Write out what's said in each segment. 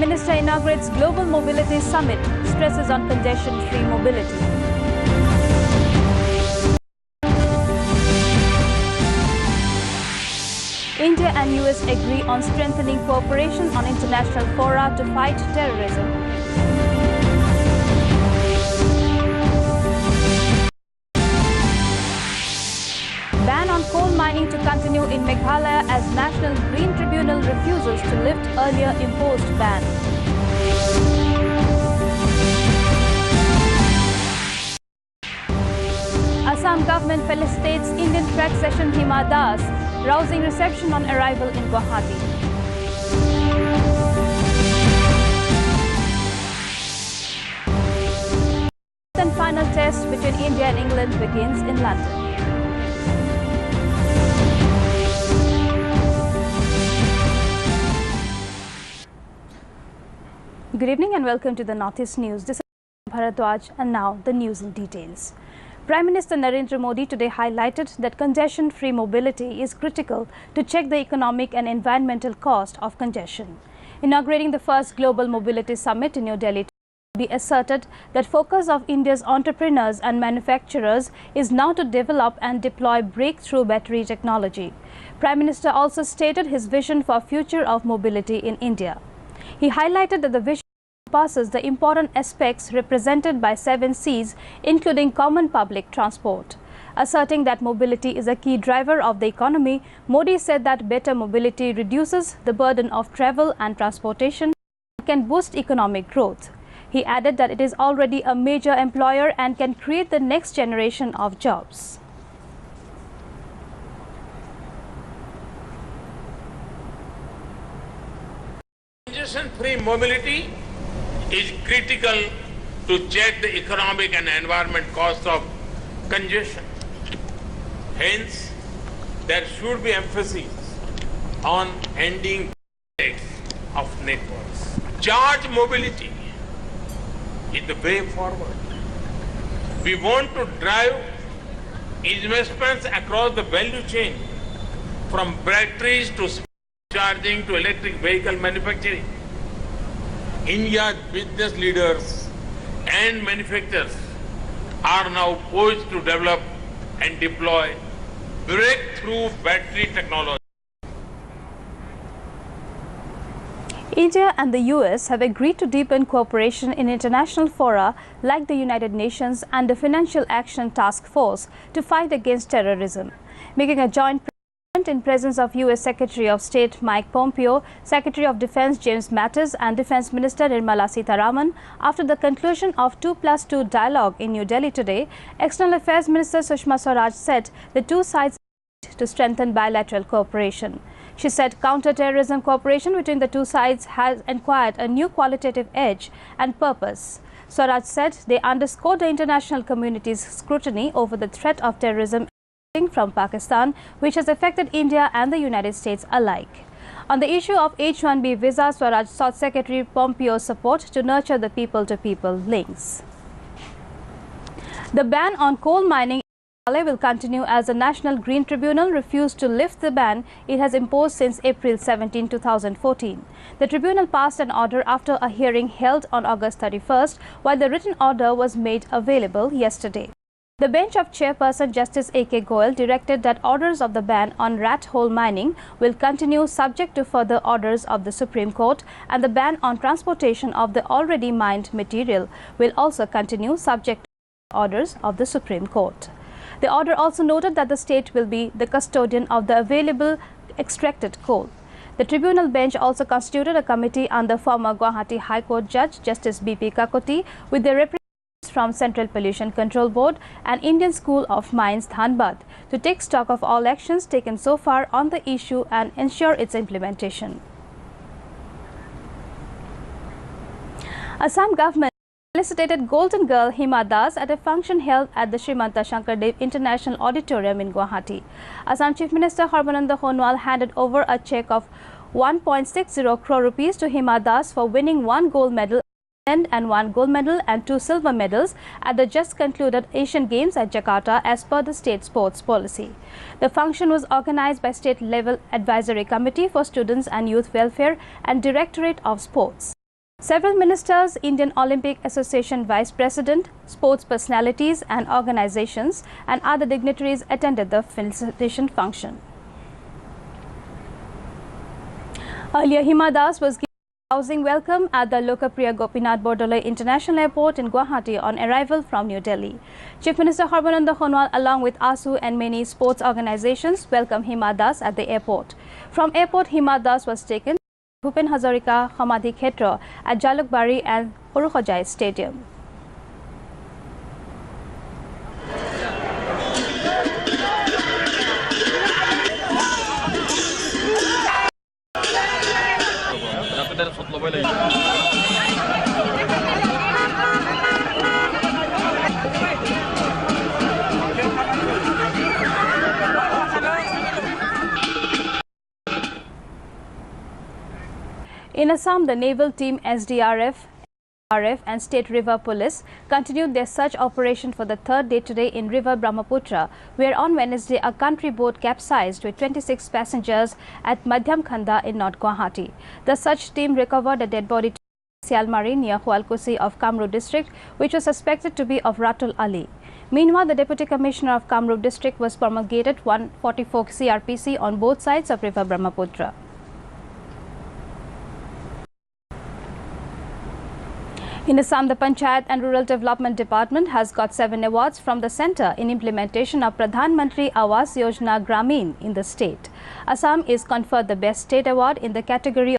Minister inaugurates Global Mobility Summit, stresses on congestion-free mobility. India and US agree on strengthening cooperation on international fora to fight terrorism. Ban on coal mining to continue in Meghalaya as National Green Tribunal refuses to lift earlier imposed ban. Assam government felicitates Indian track session Hima Das, rousing reception on arrival in Guwahati. The final test between India and England begins in London. Good evening and welcome to the Northeast News. This is Bharatwaj and now the news in details. Prime Minister Narendra Modi today highlighted that congestion-free mobility is critical to check the economic and environmental cost of congestion. Inaugurating the first Global Mobility Summit in New Delhi, Modi asserted that focus of India's entrepreneurs and manufacturers is now to develop and deploy breakthrough battery technology. Prime Minister also stated his vision for future of mobility in India. He highlighted that the vision passes the important aspects represented by 7 Cs, including common public transport. Asserting that mobility is a key driver of the economy, Modi said that better mobility reduces the burden of travel and transportation and can boost economic growth. He added that it is already a major employer and can create the next generation of jobs. Congestion-free mobility is critical to check the economic and environment costs of congestion. Hence, there should be emphasis on ending of networks. Charge mobility is the way forward. We want to drive investments across the value chain, from batteries to charging to electric vehicle manufacturing. India's business leaders and manufacturers are now poised to develop and deploy breakthrough battery technology. India and the US have agreed to deepen cooperation in international fora like the United Nations and the Financial Action Task Force to fight against terrorism, making a joint in presence of U.S. Secretary of State Mike Pompeo, Secretary of Defense James Mattis and Defense Minister Nirmala Sitharaman. After the conclusion of 2+2 dialogue in New Delhi today, External Affairs Minister Sushma Swaraj said the two sides to strengthen bilateral cooperation. She said counter-terrorism cooperation between the two sides has acquired a new qualitative edge and purpose. Swaraj said they underscored the international community's scrutiny over the threat of terrorism from Pakistan, which has affected India and the United States alike. On the issue of H-1B visa, Swaraj sought Secretary Pompeo's support to nurture the people-to-people links. The ban on coal mining in Meghalaya will continue as the National Green Tribunal refused to lift the ban it has imposed since April 17, 2014. The tribunal passed an order after a hearing held on August 31st, while the written order was made available yesterday. The bench of Chairperson Justice A.K. Goyal directed that orders of the ban on rat hole mining will continue subject to further orders of the Supreme Court, and the ban on transportation of the already mined material will also continue subject to orders of the Supreme Court. The order also noted that the state will be the custodian of the available extracted coal. The tribunal bench also constituted a committee under former Guwahati High Court Judge Justice B.P. Kakoti with the representatives from Central Pollution Control Board and Indian School of Mines Dhanbad to take stock of all actions taken so far on the issue and ensure its implementation. Assam government felicitated Golden Girl Hima Das at a function held at the Srimanta Shankardev International Auditorium in Guwahati. Assam Chief Minister Sarbananda Sonowal handed over a cheque of 1.60 crore rupees to Hima Das for winning 1 gold medal and 1 gold medal and 2 silver medals at the just concluded Asian Games at Jakarta as per the state sports policy. The function was organized by State Level Advisory Committee for Students and Youth Welfare and Directorate of Sports. Several ministers, Indian Olympic Association Vice President, sports personalities and organizations and other dignitaries attended the felicitation function. Earlier, Hima Das was given a housing welcome at the Lokapriya Gopinath Bordoloi International Airport in Guwahati on arrival from New Delhi. Chief Minister Sarbananda Sonowal along with ASU and many sports organizations welcomed Hima Das at the airport. From airport, Hima Das was taken Bhupen Hazarika Samadhi Khetra at Jalukbari and Horujai Stadium. In Assam, the naval team SDRF and State River Police continued their search operation for the third day today in River Brahmaputra, where on Wednesday a country boat capsized with 26 passengers at Madhyam Khanda in North Guwahati. The search team recovered a dead body Sialmari near Hualkusi of Kamrup district, which was suspected to be of Ratul Ali. Meanwhile, the Deputy Commissioner of Kamrup district was promulgated 144 CRPC on both sides of River Brahmaputra. In Assam, the Panchayat and Rural Development Department has got 7 awards from the centre in implementation of Pradhan Mantri Awas Yojana Gramin in the state. Assam is conferred the Best State Award in the category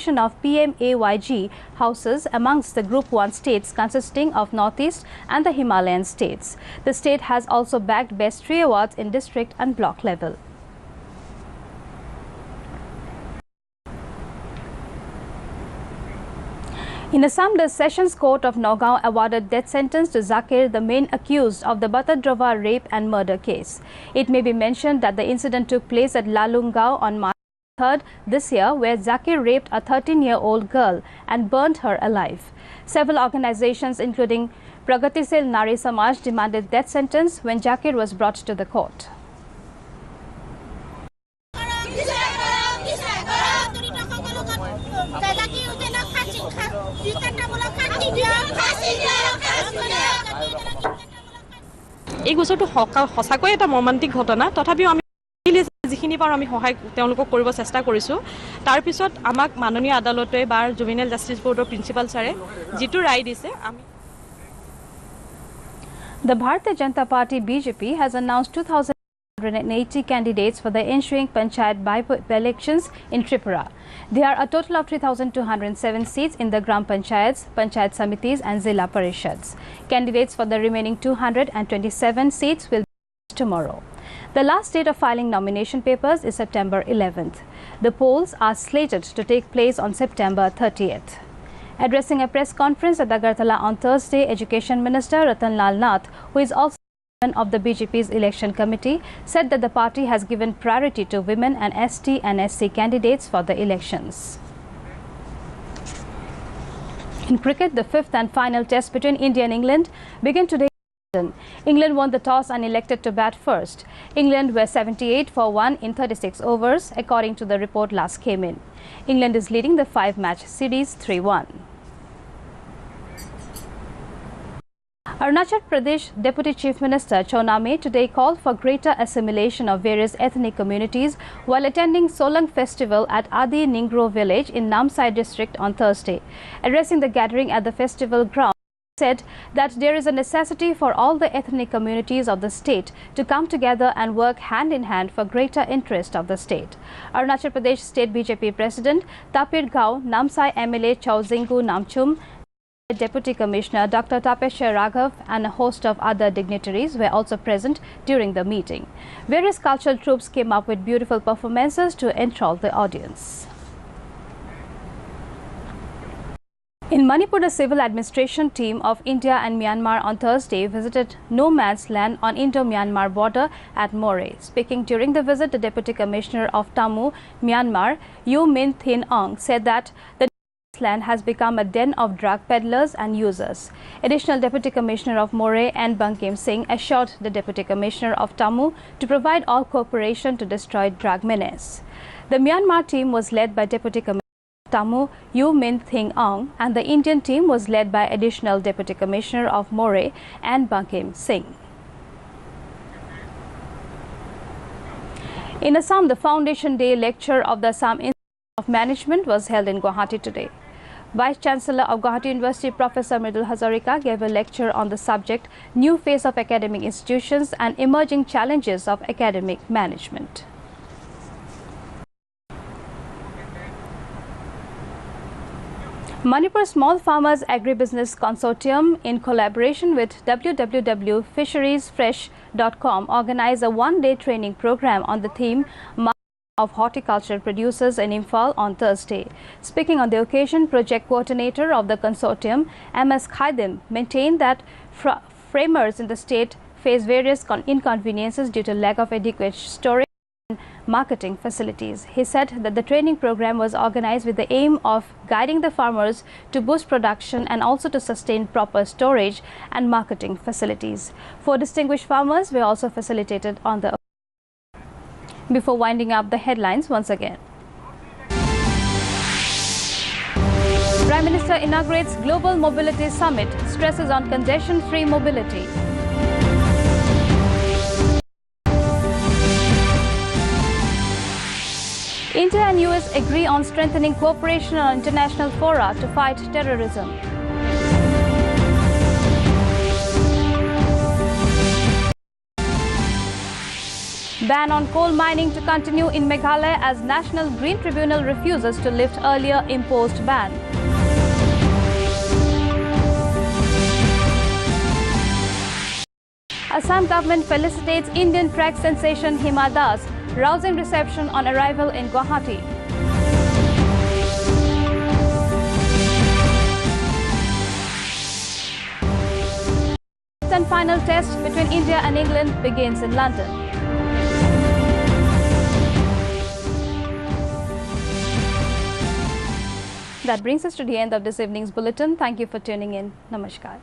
of PMAYG houses amongst the Group 1 states consisting of Northeast and the Himalayan states. The state has also bagged Best 3 awards in district and block level. In Assam, the Sessions Court of Nagaon awarded death sentence to Zakir, the main accused of the Batadrova rape and murder case. It may be mentioned that the incident took place at Lalungao on March 3rd this year, where Zakir raped a 13-year-old girl and burnt her alive. Several organizations, including Pragatisil Nari Samaj, demanded death sentence when Zakir was brought to the court. এই গোচৰটো সঁচাকৈ এটা মৰ্মান্তিক ঘটনা তথাপিও আমি যিখিনি পাৰো আমি সহায় তেওঁলোকক কৰিব চেষ্টা কৰিছো তাৰ পিছত আমাক মাননীয় আদালতে বা জুভেনাইল জাষ্টিস বৰ্ডৰ প্ৰিন্সিপাল ছাৰে যিটো ৰায় দিছে আমি The Bharatiya Janata Party BJP has announced 2,180 candidates for the ensuing Panchayat by-elections in Tripura. There are a total of 3,207 seats in the Gram Panchayats, Panchayat Samitis and Zilla Parishads. Candidates for the remaining 227 seats will be tomorrow. The last date of filing nomination papers is September 11th. The polls are slated to take place on September 30th. Addressing a press conference at Agartala on Thursday, Education Minister Ratan Lal Nath, who is also of the BJP's election committee, said that the party has given priority to women and ST and SC candidates for the elections. In cricket, the 5th and final test between India and England began today. England won the toss and elected to bat first. England were 78 for 1 in 36 overs, according to the report last came in. England is leading the 5-match series 3-1. Arunachal Pradesh Deputy Chief Minister Chona May today called for greater assimilation of various ethnic communities while attending Solang Festival at Adi Ningro village in Namsai district on Thursday. Addressing the gathering at the festival ground, he said that there is a necessity for all the ethnic communities of the state to come together and work hand in hand for greater interest of the state. Arunachal Pradesh State BJP President Tapir Gao, Namsai MLA Chauzingu Namchum, Deputy Commissioner Dr. Tapesha Raghav and a host of other dignitaries were also present during the meeting. Various cultural troupes came up with beautiful performances to enthrall the audience. In Manipur, the civil administration team of India and Myanmar on Thursday visited no man's land on Indo-Myanmar border at More. Speaking during the visit, the Deputy Commissioner of Tammu, Myanmar, Yu Min Thin Ong, said that the land has become a den of drug peddlers and users. Additional Deputy Commissioner of More and Bankim Singh assured the Deputy Commissioner of Tammu to provide all cooperation to destroy drug menace. The Myanmar team was led by Deputy Commissioner Tamu Yu Min Thing Ong, and the Indian team was led by Additional Deputy Commissioner of Moreh and Bankim Singh. In Assam, the Foundation Day lecture of the Assam Institute of Management was held in Guwahati today. Vice Chancellor of Guwahati University, Professor Mridul Hazarika, gave a lecture on the subject New Face of Academic Institutions and Emerging Challenges of Academic Management. Manipur Small Farmers Agribusiness Consortium, in collaboration with www.fisheriesfresh.com, organized a one-day training program on the theme of horticulture producers in Imphal on Thursday. Speaking on the occasion, project coordinator of the consortium, MS Khaidim, maintained that framers in the state face various inconveniences due to lack of adequate storage and marketing facilities. He said that the training program was organized with the aim of guiding the farmers to boost production and also to sustain proper storage and marketing facilities. 4 distinguished farmers were also facilitated on the. Before winding up the headlines once again. Prime Minister inaugurates Global Mobility Summit, stresses on congestion-free mobility. India and US agree on strengthening cooperation on international fora to fight terrorism. Ban on coal mining to continue in Meghalaya as National Green Tribunal refuses to lift earlier imposed ban. Assam government felicitates Indian track sensation Hima Das, rousing reception on arrival in Guwahati. And final test between India and England begins in London. That brings us to the end of this evening's bulletin. Thank you for tuning in. Namaskar.